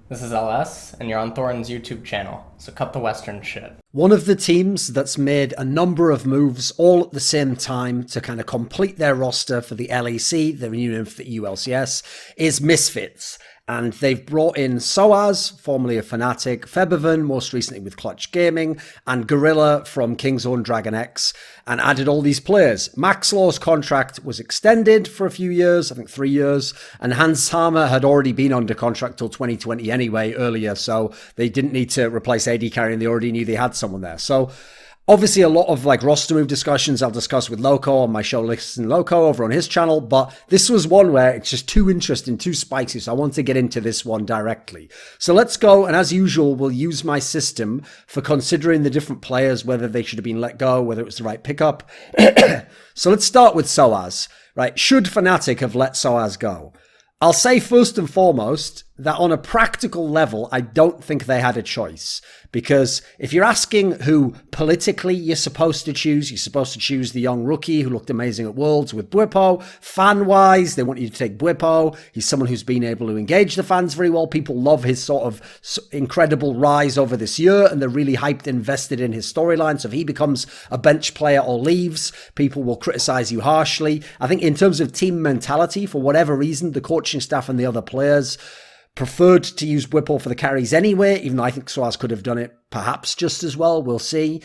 This is LS, and you're on Thorin's YouTube channel, so cut the Western shit. One of the teams that's made a number of moves all at the same time to kind of complete their roster for the LEC, the new name for the ULCS, is Misfits. And they've brought in sOAZ, formerly of Fnatic, Febiven, most recently with Clutch Gaming, and Gorilla from Kingzone Dragon X, and added all these players. Maxlaw's contract was extended for a few years, I think 3 years, and Hans Hammer had already been under contract till 2020 anyway, earlier, so they didn't need to replace AD Carry, and they already knew they had someone there. So obviously, a lot of roster move discussions I'll discuss with Loco on my show Listen Loco over on his channel, but this was one where it's just too interesting, too spicy, so I want to get into this one directly. So let's go, and as usual, we'll use my system for considering the different players, whether they should have been let go, whether it was the right pickup. So let's start with sOAZ, right? Should Fnatic have let sOAZ go? I'll say first and foremost that on a practical level, I don't think they had a choice. Because if you're asking who politically you're supposed to choose the young rookie who looked amazing at Worlds with Bwipo. Fan-wise, they want you to take Bwipo. He's someone who's been able to engage the fans very well. People love his sort of incredible rise over this year, and they're really hyped, invested in his storyline. So if he becomes a bench player or leaves, people will criticize you harshly. I think in terms of team mentality, for whatever reason, the coaching staff and the other players preferred to use Bwipo for the carries anyway, even though I think sOAZ could have done it perhaps just as well. We'll see.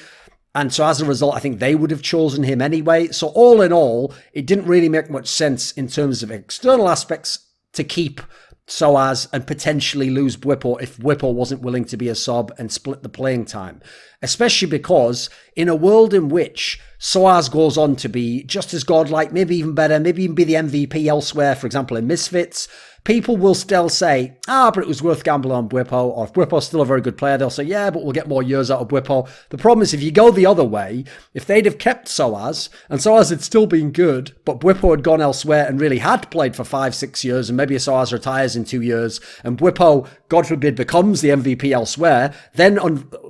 And so as a result, I think they would have chosen him anyway. So all in all, it didn't really make much sense in terms of external aspects to keep sOAZ and potentially lose Bwipo if Bwipo wasn't willing to be a sub and split the playing time. Especially because in a world in which sOAZ goes on to be just as godlike, maybe even better, maybe even be the MVP elsewhere, for example, in Misfits, people will still say, but it was worth gambling on Bwipo, or if Bwipo's still a very good player, they'll say, yeah, but we'll get more years out of Bwipo. The problem is if you go the other way, if they'd have kept sOAZ, and sOAZ had still been good, but Bwipo had gone elsewhere and really had played for 5-6 years, and maybe sOAZ retires in 2 years, and Bwipo, God forbid, becomes the MVP elsewhere, then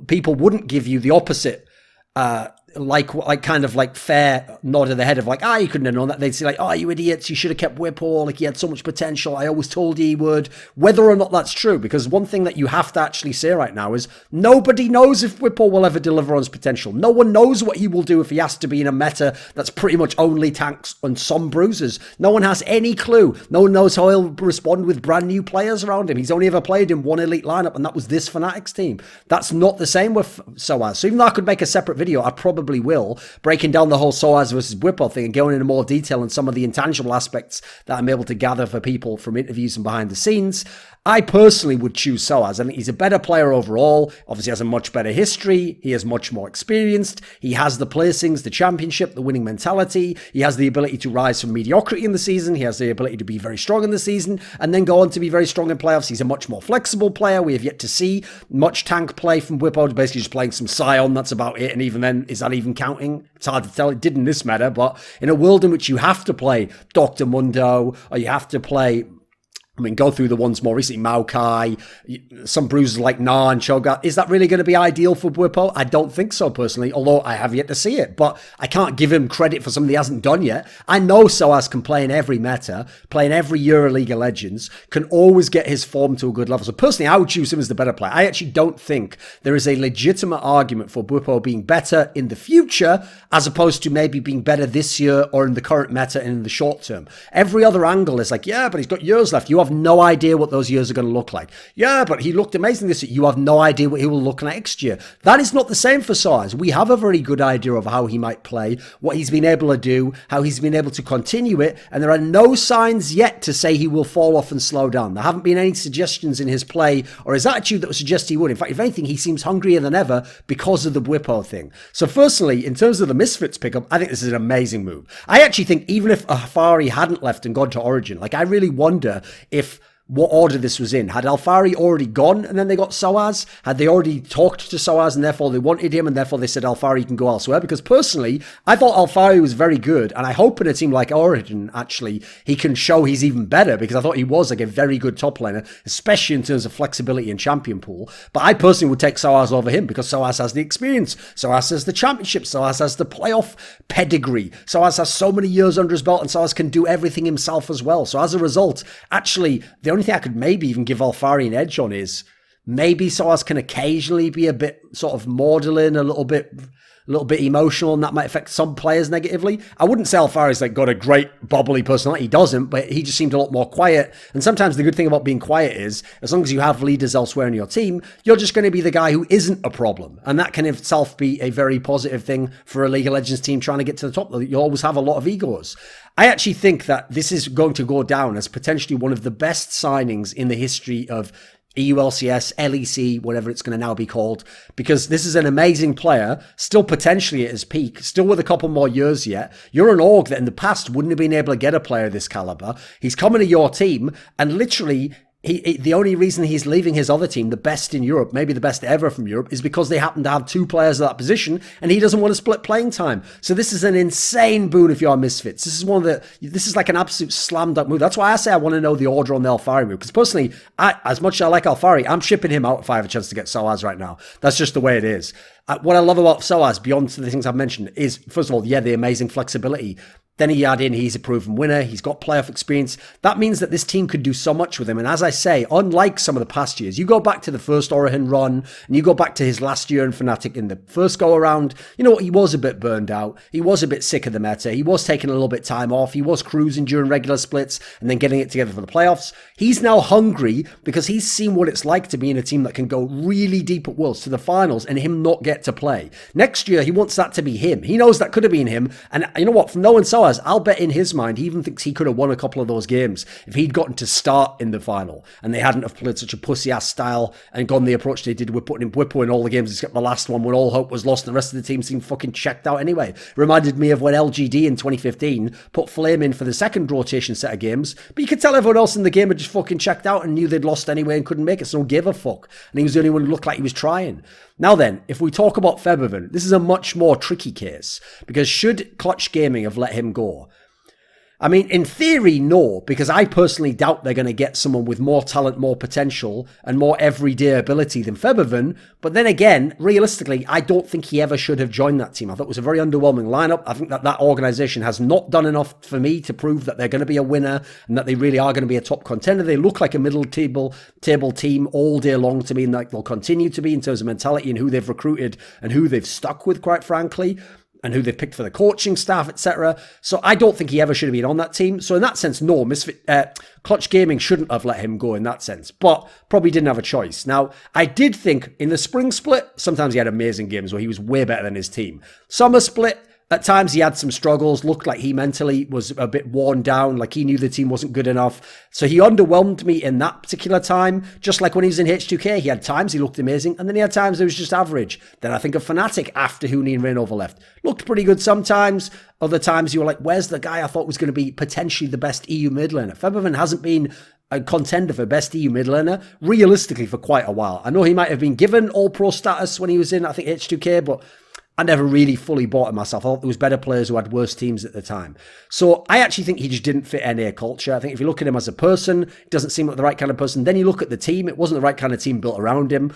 people wouldn't give you the opposite kind of fair nod of the head of you couldn't have known that. They'd say you idiots, you should have kept Bwipo, he had so much potential, I always told you he would. Whether or not that's true, because one thing that you have to actually say right now is nobody knows if Bwipo will ever deliver on his potential. No one knows what he will do if he has to be in a meta that's pretty much only tanks and some bruisers. No one has any clue. No one knows how he'll respond with brand new players around him. He's only ever played in one elite lineup, and that was this Fnatic's team. That's not the same with sOAZ. So even though I could make a separate video, I probably will, breaking down the whole sOAZ versus Bwipo thing and going into more detail on some of the intangible aspects that I'm able to gather for people from interviews and behind the scenes. I personally would choose sOAZ. I think he's a better player overall. Obviously has a much better history. He is much more experienced. He has the placings, the championship, the winning mentality. He has the ability to rise from mediocrity in the season. He has the ability to be very strong in the season and then go on to be very strong in playoffs. He's a much more flexible player. We have yet to see much tank play from Bwipo, basically just playing some Sion. That's about it. And even then, is that even counting? It's hard to tell. It did in this meta, but in a world in which you have to play Dr. Mundo, or you have to play, go through the ones more recently, Maokai, some bruises like Na and Cho'Gath. Is that really going to be ideal for Bwipo? I don't think so, personally, although I have yet to see it. But I can't give him credit for something he hasn't done yet. I know sOAZ can play in every meta, play in every Euro League of Legends, can always get his form to a good level. So personally, I would choose him as the better player. I actually don't think there is a legitimate argument for Bwipo being better in the future, as opposed to maybe being better this year or in the current meta and in the short term. Every other angle is but he's got years left. You have no idea what those years are going to look like. Yeah, but he looked amazing this year. You have no idea what he will look like next year. That is not the same for sOAZ. We have a very good idea of how he might play, what he's been able to do, how he's been able to continue it, and there are no signs yet to say he will fall off and slow down. There haven't been any suggestions in his play or his attitude that would suggest he would. In fact, if anything, he seems hungrier than ever because of the Bwipo thing. So firstly, in terms of the Misfits pickup, I think this is an amazing move. I actually think even if Alphari hadn't left and gone to Origin, I really wonder if what order this was in. Had Alphari already gone and then they got sOAZ? Had they already talked to sOAZ and therefore they wanted him and therefore they said Alphari can go elsewhere? Because personally, I thought Alphari was very good, and I hope in a team like Origin, actually, he can show he's even better, because I thought he was a very good top laner, especially in terms of flexibility and champion pool. But I personally would take sOAZ over him because sOAZ has the experience, sOAZ has the championship, sOAZ has the playoff pedigree, sOAZ has so many years under his belt, and sOAZ can do everything himself as well. So as a result, actually, the only thing I could maybe even give Alfari an edge on is maybe sOAZ can occasionally be a bit sort of maudlin, a little bit emotional, and that might affect some players negatively. I wouldn't say Alfari's like got a great bubbly personality. He doesn't, but he just seemed a lot more quiet. And sometimes the good thing about being quiet is, as long as you have leaders elsewhere in your team, you're just going to be the guy who isn't a problem. And that can itself be a very positive thing for a League of Legends team trying to get to the top. You always have a lot of egos. I actually think that this is going to go down as potentially one of the best signings in the history of EULCS, LEC, whatever it's going to now be called, because this is an amazing player, still potentially at his peak, still with a couple more years yet. You're an org that in the past wouldn't have been able to get a player of this caliber. He's coming to your team, and literally, the only reason he's leaving his other team, the best in Europe, maybe the best ever from Europe, is because they happen to have two players at that position, and he doesn't want to split playing time. So this is an insane boon if you're Misfits. This is like an absolute slam dunk move. That's why I say I want to know the order on the Alfari move, because personally, as much as I like Alfari, I'm shipping him out if I have a chance to get sOAZ right now. That's just the way it is. What I love about sOAZ, beyond the things I've mentioned, is, first of all, the amazing flexibility. Then he add in, he's a proven winner. He's got playoff experience. That means that this team could do so much with him. And as I say, unlike some of the past years, you go back to the first Orihin run, and you go back to his last year in Fnatic in the first go around, you know what, he was a bit burned out. He was a bit sick of the meta. He was taking a little bit time off. He was cruising during regular splits and then getting it together for the playoffs. He's now hungry because he's seen what it's like to be in a team that can go really deep at Worlds to the finals and him not get to play. Next year, he wants that to be him. He knows that could have been him. And you know what, from knowing sOAZ, I'll bet in his mind, he even thinks he could have won a couple of those games if he'd gotten to start in the final and they hadn't have played such a pussy-ass style and gone the approach they did with putting in Bwipo in all the games except the last one when all hope was lost and the rest of the team seemed fucking checked out anyway. Reminded me of when LGD in 2015 put Flame in for the second rotation set of games, but you could tell everyone else in the game had just fucking checked out and knew they'd lost anyway and couldn't make it, so no give a fuck. And he was the only one who looked like he was trying. Now then, if we talk about Febiven, this is a much more tricky case, because should Clutch Gaming have let him go? I mean, in theory, no, because I personally doubt they're going to get someone with more talent, more potential, and more everyday ability than Febiven. But then again, realistically, I don't think he ever should have joined that team. I thought it was a very underwhelming lineup. I think that organization has not done enough for me to prove that they're going to be a winner and that they really are going to be a top contender. They look like a middle table team all day long to me, and like they'll continue to be in terms of mentality and who they've recruited and who they've stuck with, quite frankly, and who they've picked for the coaching staff, etc. So I don't think he ever should have been on that team. So in that sense, no, Clutch Gaming shouldn't have let him go in that sense, but probably didn't have a choice. Now, I did think in the spring split, sometimes he had amazing games where he was way better than his team. Summer split, at times he had some struggles, looked like he mentally was a bit worn down, like he knew the team wasn't good enough. So he underwhelmed me in that particular time. Just like when he was in H2K, he had times he looked amazing, and then he had times it was just average. Then I think of Fnatic after Huni and Rainover left. Looked pretty good sometimes. Other times you were like, where's the guy I thought was going to be potentially the best EU mid laner? Febiven hasn't been a contender for best EU mid laner, realistically, for quite a while. I know he might have been given all-pro status when he was in, I think, H2K, but I never really fully bought it myself. I thought there was better players who had worse teams at the time. So I actually think he just didn't fit NA culture. I think if you look at him as a person, he doesn't seem like the right kind of person. Then you look at the team, it wasn't the right kind of team built around him.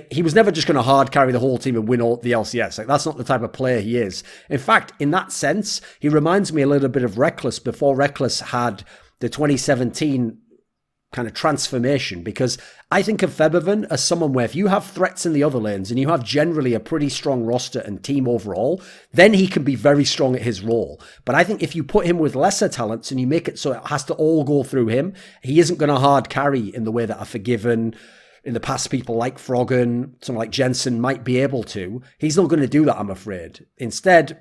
He was never just going to hard carry the whole team and win all the LCS. Like, that's not the type of player he is. In fact, in that sense, he reminds me a little bit of Reckless before Reckless had the 2017 kind of transformation, because I think of Febiven as someone where if you have threats in the other lanes and you have generally a pretty strong roster and team overall, then he can be very strong at his role. But I think if you put him with lesser talents and you make it so it has to all go through him, he isn't going to hard carry in the way that a Forgiven, in the past people like Froggen, someone like Jensen might be able to. He's not going to do that, I'm afraid. Instead,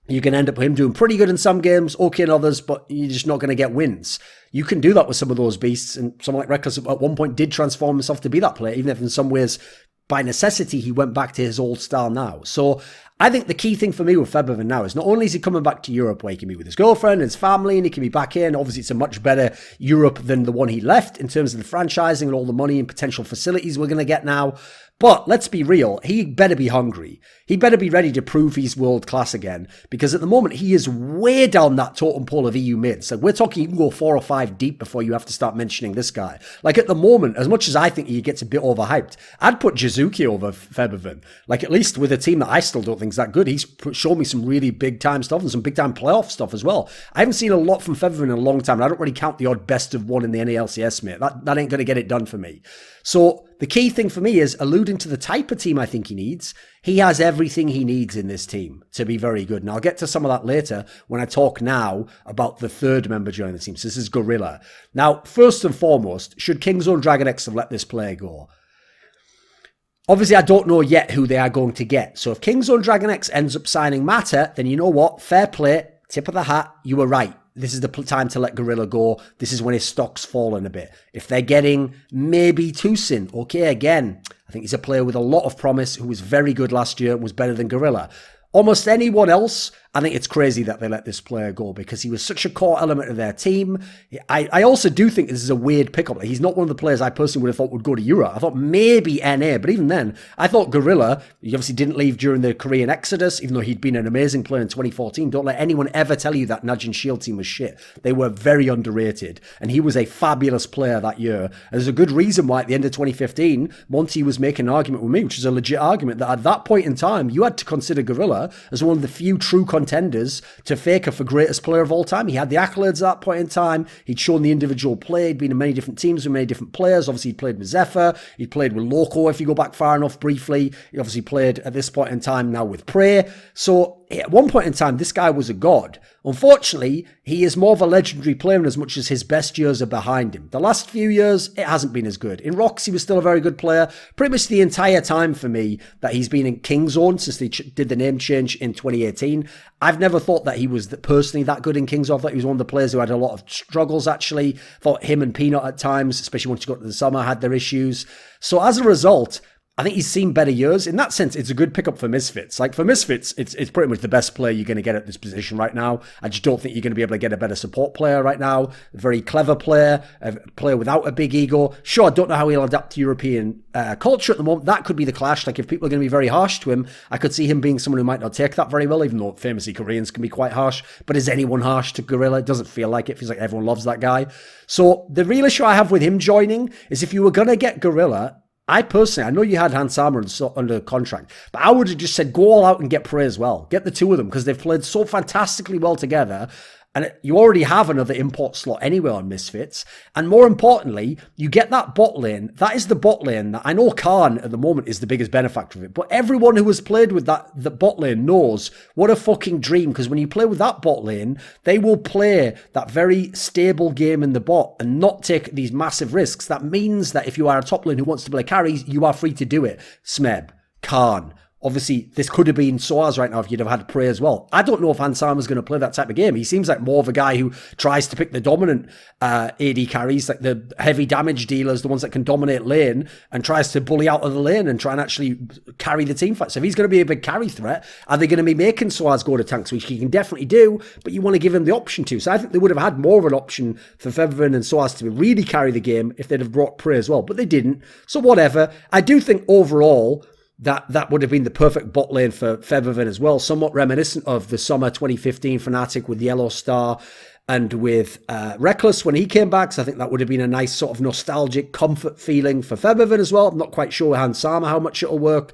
you can end up with him doing pretty good in some games, okay in others, but you're just not going to get wins. You can do that with some of those beasts, and someone like Reckless at one point did transform himself to be that player, even if in some ways, by necessity, he went back to his old style now. So I think the key thing for me with Febiven now is not only is he coming back to Europe where he can be with his girlfriend and his family and he can be back here, and obviously it's a much better Europe than the one he left in terms of the franchising and all the money and potential facilities we're going to get now. But let's be real, he better be hungry. He better be ready to prove he's world class again, because at the moment he is way down that totem pole of EU mids. So we're talking you can go 4 or 5 deep before you have to start mentioning this guy. Like at the moment, as much as I think he gets a bit overhyped, I'd put Jizuki over Febiven. Like at least with a team that I still don't think thing's that good. He's shown me some really big time stuff and some big time playoff stuff as well. I haven't seen a lot from Febiven in a long time, and I don't really count the odd best of one in the NALCS, mate. That ain't going to get it done for me. So the key thing for me is alluding to the type of team I think he needs. He has everything he needs in this team to be very good. And I'll get to some of that later when I talk now about the third member joining the team. So this is Gorilla. Now, first and foremost, should Kingzone Dragon X have let this player go? Obviously, I don't know yet who they are going to get. So if Kingzone Dragon X ends up signing Matter, then you know what? Fair play, tip of the hat, you were right. This is the time to let Gorilla go. This is when his stock's fallen a bit. If they're getting maybe Tosin, okay, again, I think he's a player with a lot of promise who was very good last year and was better than Gorilla. Almost anyone else, I think it's crazy that they let this player go because he was such a core element of their team. I also do think this is a weird pickup. He's not one of the players I personally would have thought would go to Europe. I thought maybe NA, but even then, I thought Gorilla, he obviously didn't leave during the Korean Exodus, even though he'd been an amazing player in 2014. Don't let anyone ever tell you that Najin Shield team was shit. They were very underrated, and he was a fabulous player that year. And there's a good reason why at the end of 2015, Monty was making an argument with me, which is a legit argument, that at that point in time, you had to consider Gorilla as one of the few true contenders to Faker for greatest player of all time. He had the accolades at that point in time. He'd shown the individual play. He'd been in many different teams with many different players. Obviously, he played with Zephyr. He played with Loco, if you go back far enough briefly. He obviously played at this point in time now with Prey. So at one point in time, this guy was a god. Unfortunately, he is more of a legendary player in as much as his best years are behind him. The last few years, it hasn't been as good. In Rocks, he was still a very good player. Pretty much the entire time for me that he's been in Kingzone since they did the name change in 2018. I've never thought that he was personally that good in Kingzone. I thought he was one of the players who had a lot of struggles, actually. Thought him and Peanut at times, especially once you got to the summer, had their issues. So as a result, I think he's seen better years. In that sense, it's a good pickup for Misfits. Like for Misfits, it's pretty much the best player you're going to get at this position right now. I just don't think you're going to be able to get a better support player right now. A very clever player, a player without a big ego. Sure, I don't know how he'll adapt to European culture at the moment. That could be the clash. Like if people are going to be very harsh to him, I could see him being someone who might not take that very well, even though famously Koreans can be quite harsh. But is anyone harsh to Gorilla? It doesn't feel like it. It feels like everyone loves that guy. So the real issue I have with him joining is if you were going to get Gorilla, I personally, I know you had Hansama under contract, but I would have just said, go all out and get Prey as well. Get the two of them because they've played so fantastically well together. And you already have another import slot anyway on Misfits. And more importantly, you get that bot lane. That is the bot lane that I know Khan at the moment is the biggest benefactor of it. But everyone who has played with the bot lane knows what a fucking dream. Because when you play with that bot lane, they will play that very stable game in the bot and not take these massive risks. That means that if you are a top lane who wants to play carries, you are free to do it. Smeb, Khan. Obviously, this could have been sOAZ right now if you'd have had Prey as well. I don't know if Hansama's going to play that type of game. He seems like more of a guy who tries to pick the dominant AD carries, like the heavy damage dealers, the ones that can dominate lane, and tries to bully out of the lane and try and actually carry the team fight. So if he's going to be a big carry threat, are they going to be making sOAZ go to tanks, which he can definitely do, but you want to give him the option to. So I think they would have had more of an option for Febiven and sOAZ to really carry the game if they'd have brought Prey as well, but they didn't. So whatever. I do think overall, that would have been the perfect bot lane for Febiven as well, somewhat reminiscent of the summer 2015 Fnatic with Yellow Star and with Reckless when he came back. So I think that would have been a nice sort of nostalgic comfort feeling for Febiven as well. I'm not quite sure with Hansama how much it'll work.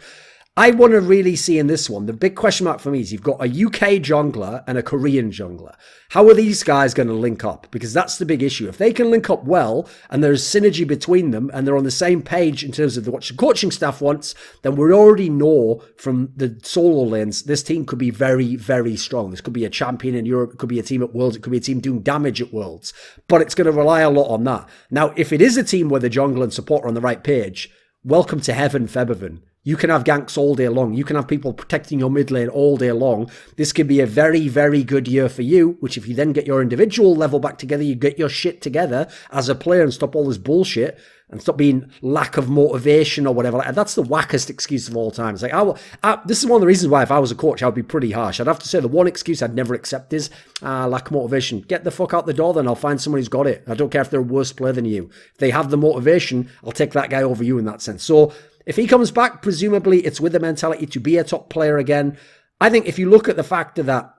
I want to really see in this one, the big question mark for me is you've got a UK jungler and a Korean jungler. How are these guys going to link up? Because that's the big issue. If they can link up well and there's synergy between them and they're on the same page in terms of what the coaching staff wants, then we already know from the solo lanes, this team could be very, very strong. This could be a champion in Europe. It could be a team at Worlds. It could be a team doing damage at Worlds. But it's going to rely a lot on that. Now, if it is a team where the jungler and support are on the right page, welcome to heaven, Febiven. You can have ganks all day long. You can have people protecting your mid lane all day long. This could be a very, very good year for you, which if you then get your individual level back together, you get your shit together as a player and stop all this bullshit and stop being lack of motivation or whatever. That's the wackest excuse of all time. It's like, this is one of the reasons why if I was a coach, I would be pretty harsh. I'd have to say the one excuse I'd never accept is lack of motivation. Get the fuck out the door then. I'll find someone who's got it. I don't care if they're a worse player than you. If they have the motivation, I'll take that guy over you in that sense. So if he comes back, presumably it's with the mentality to be a top player again. I think if you look at the factor that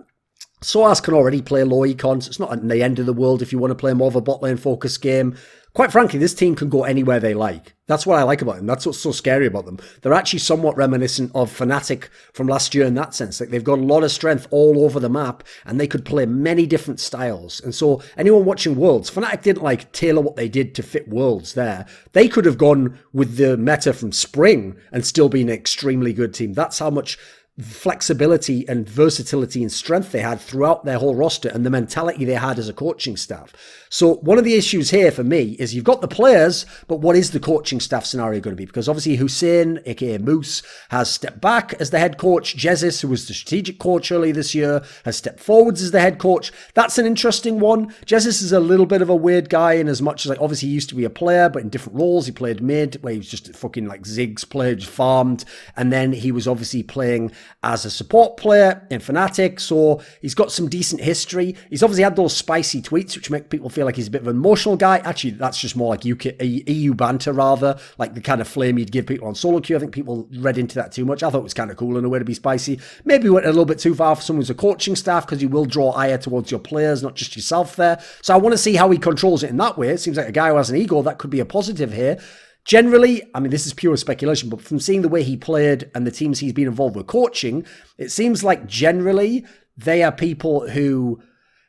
sOAZ can already play low econ, so it's not at the end of the world if you want to play more of a bot lane focus game. Quite frankly, this team can go anywhere they like. That's what I like about them. That's what's so scary about them. They're actually somewhat reminiscent of Fnatic from last year in that sense. Like, they've got a lot of strength all over the map, and they could play many different styles. And so anyone watching Worlds, Fnatic didn't like tailor what they did to fit Worlds there. They could have gone with the meta from Spring and still been an extremely good team. That's how much flexibility and versatility and strength they had throughout their whole roster and the mentality they had as a coaching staff. So one of the issues here for me is you've got the players, but what is the coaching staff scenario going to be? Because obviously Hussein, aka Moose, has stepped back as the head coach. Jesus, who was the strategic coach earlier this year, has stepped forwards as the head coach. That's an interesting one. Jesus is a little bit of a weird guy in as much as, like, obviously he used to be a player, but in different roles. He played mid, where he was just a fucking like Ziggs player, just farmed. And then he was obviously playing as a support player in Fnatic, so he's got some decent history. He's obviously had those spicy tweets, which make people feel like he's a bit of an emotional guy. Actually, that's just more like EU banter, rather, like the kind of flame you'd give people on solo queue. I think people read into that too much. I thought it was kind of cool in a way to be spicy. Maybe went a little bit too far for someone who's a coaching staff, because you will draw ire towards your players, not just yourself there. So I want to see how he controls it in that way. It seems like a guy who has an ego. That could be a positive here. Generally, I mean, this is pure speculation, but from seeing the way he played and the teams he's been involved with coaching, it seems like generally they are people who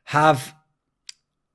have,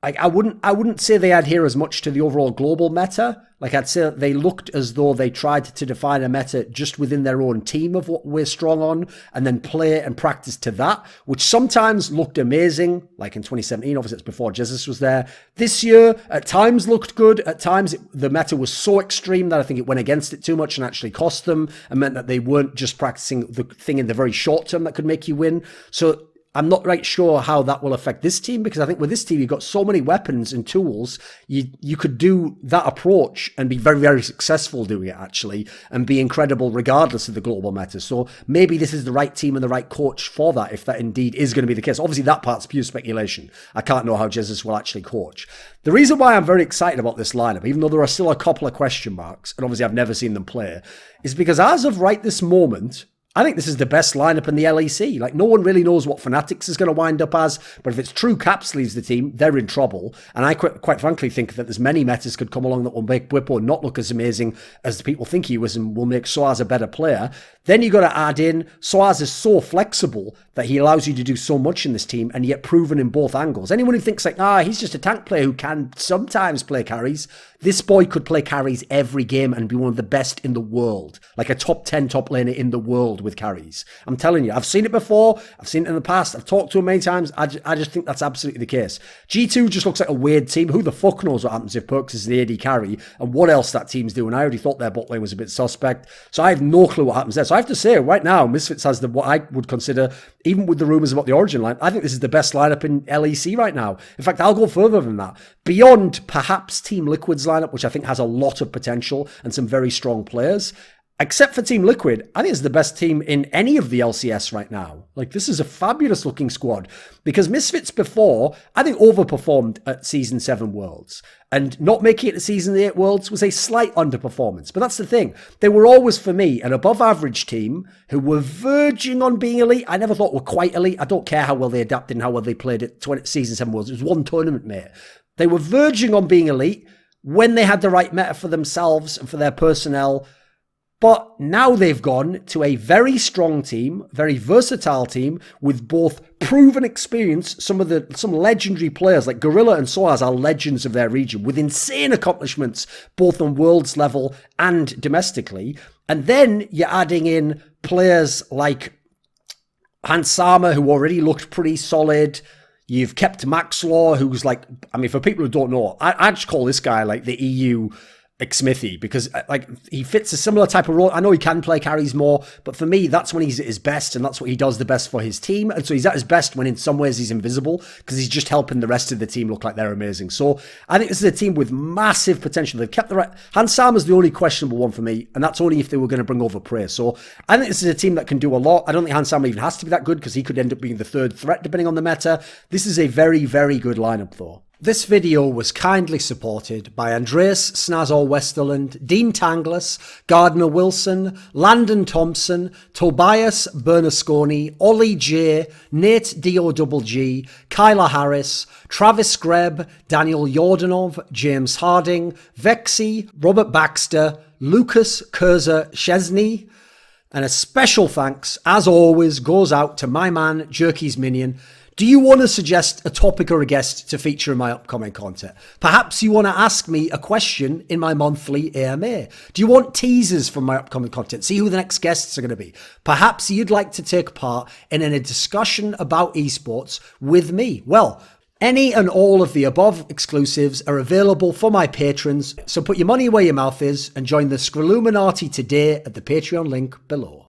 like, I wouldn't say they adhere as much to the overall global meta. Like, I'd say they looked as though they tried to define a meta just within their own team of what we're strong on, and then play and practice to that, which sometimes looked amazing, like in 2017, obviously it's before Jesus was there. This year, at times looked good, at times the meta was so extreme that I think it went against it too much and actually cost them, and meant that they weren't just practicing the thing in the very short term that could make you win. So I'm not right sure how that will affect this team, because I think with this team, you've got so many weapons and tools. You could do that approach and be very, very successful doing it, actually, and be incredible regardless of the global meta. So maybe this is the right team and the right coach for that, if that indeed is going to be the case. Obviously, that part's pure speculation. I can't know how Jesus will actually coach. The reason why I'm very excited about this lineup, even though there are still a couple of question marks, and obviously I've never seen them play, is because as of right this moment, I think this is the best lineup in the LEC. Like, no one really knows what Fnatic's is going to wind up as, but if it's true Caps leaves the team, they're in trouble. And I quite frankly think that there's many metas could come along that will make Bwipo not look as amazing as the people think he was, and will make sOAZ a better player. Then you got to add in, sOAZ is so flexible that he allows you to do so much in this team, and yet proven in both angles. Anyone who thinks like, he's just a tank player who can sometimes play carries, this boy could play carries every game and be one of the best in the world. Like a top 10 top laner in the world with carries. I'm telling you, I've seen it before. I've seen it in the past. I've talked to him many times. I just think that's absolutely the case. G2 just looks like a weird team. Who the fuck knows what happens if Perks is the AD carry and what else that team's doing? I already thought their bot lane was a bit suspect. So I have no clue what happens there. So I have to say, right now, Misfits has what I would consider, even with the rumours about the Origin line, I think this is the best lineup in LEC right now. In fact, I'll go further than that. Beyond perhaps Team Liquid's lineup, which I think has a lot of potential and some very strong players. Except for Team Liquid, I think it's the best team in any of the LCS right now. Like, this is a fabulous looking squad, because Misfits before, I think, overperformed at Season 7 Worlds. And not making it to Season 8 Worlds was a slight underperformance. But that's the thing. They were always, for me, an above average team who were verging on being elite. I never thought were quite elite. I don't care how well they adapted and how well they played at Season 7 Worlds. It was one tournament, mate. They were verging on being elite when they had the right meta for themselves and for their personnel. But now they've gone to a very strong team, very versatile team with both proven experience. Some legendary players like Gorilla and sOAZ are legends of their region with insane accomplishments, both on worlds level and domestically. And then you're adding in players like Hansama, who already looked pretty solid. You've kept Maxlaw, who's like, I mean, for people who don't know, I just call this guy like the EU Smithy, because like he fits a similar type of role. I know he can play carries more, but for me, that's when he's at his best, and that's what he does the best for his team. And so he's at his best when in some ways he's invisible, because he's just helping the rest of the team look like they're amazing. So I think this is a team with massive potential. They've kept the right. Hansama's the only questionable one for me, and that's only if they were going to bring over Prey. So I think this is a team that can do a lot. I don't think Hansama even has to be that good, because he could end up being the third threat depending on the meta. This is a very, very good lineup though. This video was kindly supported by Andreas, Snazore, Westerlund, Dean Tanglis, Gardner Wilson, Landon Thompson, Tobias Bernasconi, OllieJ, NateDOhDoubleG, Kyla Harris, Travis Greb, Daniel Yordanov, James Harding, VeXii, Robert Baxter, Lucas Kerza Szczesny, and a special thanks, as always, goes out to my man, Jerky's Minion. Do you want to suggest a topic or a guest to feature in my upcoming content? Perhaps you want to ask me a question in my monthly AMA. Do you want teasers from my upcoming content? See who the next guests are going to be. Perhaps you'd like to take part in a discussion about esports with me. Well, any and all of the above exclusives are available for my patrons, so put your money where your mouth is and join the Scrilluminati today at the Patreon link below.